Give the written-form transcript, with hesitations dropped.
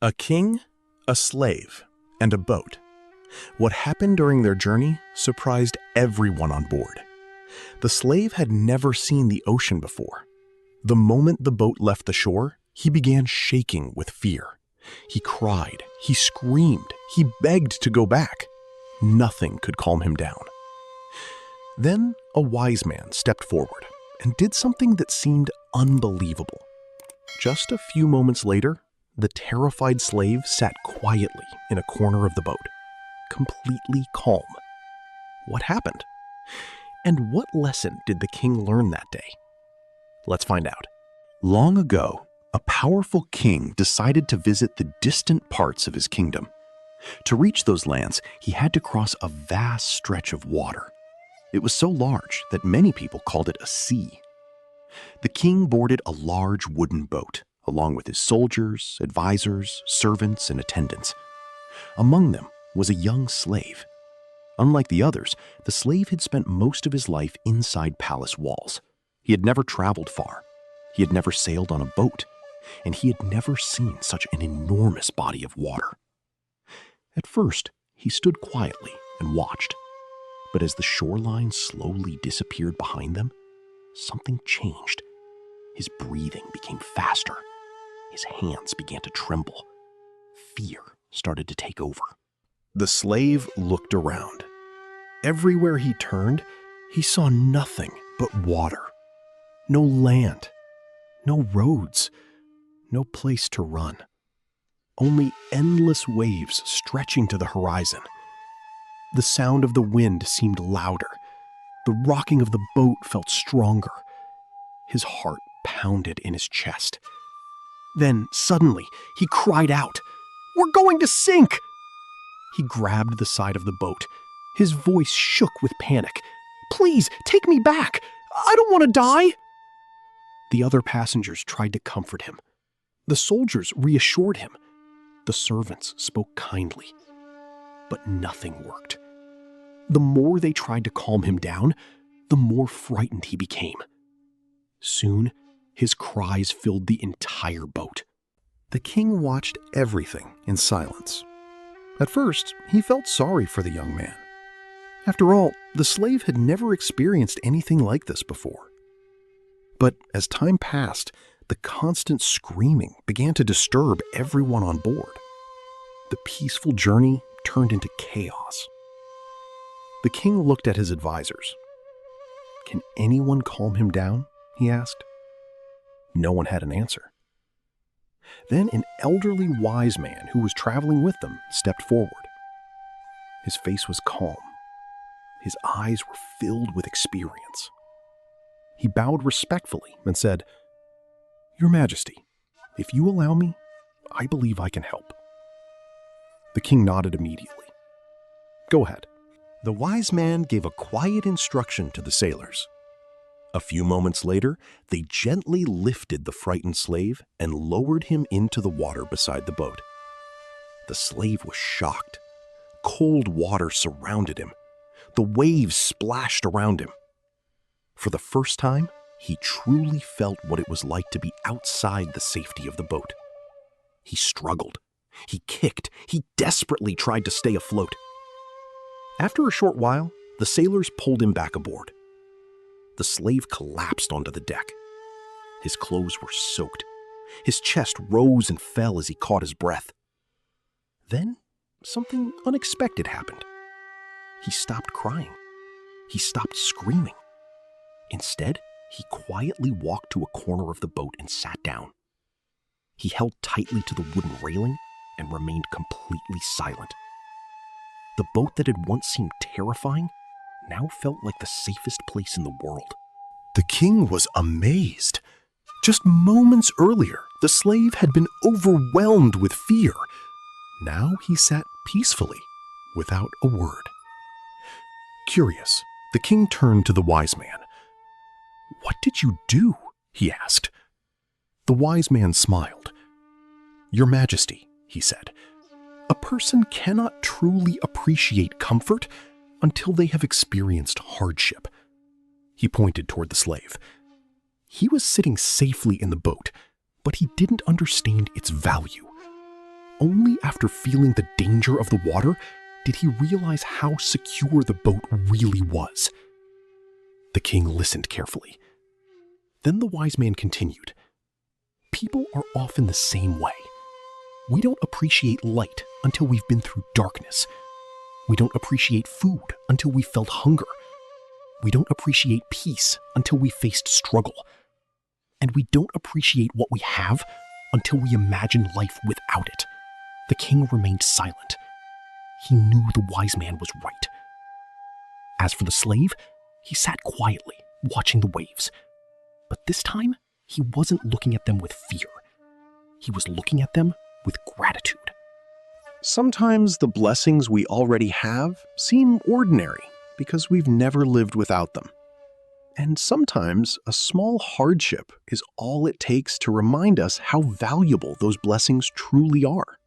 A king, a slave, and a boat. What happened during their journey surprised everyone on board. The slave had never seen the ocean before. The moment the boat left the shore, he began shaking with fear. He cried, he screamed, he begged to go back. Nothing could calm him down. Then a wise man stepped forward and did something that seemed unbelievable. Just a few moments later, the terrified slave sat quietly in a corner of the boat, completely calm. What happened? And what lesson did the king learn that day? Let's find out. Long ago, a powerful king decided to visit the distant parts of his kingdom. To reach those lands, he had to cross a vast stretch of water. It was so large that many people called it a sea. The king boarded a large wooden boat, along with his soldiers, advisors, servants, and attendants. Among them was a young slave. Unlike the others, the slave had spent most of his life inside palace walls. He had never traveled far. He had never sailed on a boat, and he had never seen such an enormous body of water. At first, he stood quietly and watched. But as the shoreline slowly disappeared behind them, something changed. His breathing became faster. His hands began to tremble. Fear started to take over. The slave looked around. Everywhere he turned, he saw nothing but water. No land, no roads, no place to run. Only endless waves stretching to the horizon. The sound of the wind seemed louder. The rocking of the boat felt stronger. His heart pounded in his chest. Then, suddenly, he cried out, "We're going to sink!" He grabbed the side of the boat. His voice shook with panic. "Please, take me back! I don't want to die!" The other passengers tried to comfort him. The soldiers reassured him. The servants spoke kindly. But nothing worked. The more they tried to calm him down, the more frightened he became. Soon, his cries filled the entire boat. The king watched everything in silence. At first, he felt sorry for the young man. After all, the slave had never experienced anything like this before. But as time passed, the constant screaming began to disturb everyone on board. The peaceful journey turned into chaos. The king looked at his advisors. "Can anyone calm him down?" he asked. No one had an answer. Then an elderly wise man who was traveling with them stepped forward. His face was calm. His eyes were filled with experience. He bowed respectfully and said, "Your Majesty, if you allow me, I believe I can help." The king nodded immediately. "Go ahead." The wise man gave a quiet instruction to the sailors. A few moments later, they gently lifted the frightened slave and lowered him into the water beside the boat. The slave was shocked. Cold water surrounded him. The waves splashed around him. For the first time, he truly felt what it was like to be outside the safety of the boat. He struggled. He kicked. He desperately tried to stay afloat. After a short while, the sailors pulled him back aboard. The slave collapsed onto the deck. His clothes were soaked. His chest rose and fell as he caught his breath. Then, something unexpected happened. He stopped crying. He stopped screaming. Instead, he quietly walked to a corner of the boat and sat down. He held tightly to the wooden railing and remained completely silent. The boat that had once seemed terrifying now felt like the safest place in the world. The king was amazed. Just moments earlier, the slave had been overwhelmed with fear. Now he sat peacefully, without a word. Curious, the king turned to the wise man. "What did you do?" he asked. The wise man smiled. "Your Majesty," he said, "a person cannot truly appreciate comfort until they have experienced hardship." He pointed toward the slave. He was sitting safely in the boat, but he didn't understand its value. Only after feeling the danger of the water did he realize how secure the boat really was. The king listened carefully. Then the wise man continued, "People are often the same way. We don't appreciate light until we've been through darkness. We don't appreciate food until we felt hunger. We don't appreciate peace until we faced struggle. And we don't appreciate what we have until we imagine life without it." The king remained silent. He knew the wise man was right. As for the slave, he sat quietly, watching the waves. But this time, he wasn't looking at them with fear. He was looking at them with gratitude. Sometimes the blessings we already have seem ordinary because we've never lived without them. And sometimes a small hardship is all it takes to remind us how valuable those blessings truly are.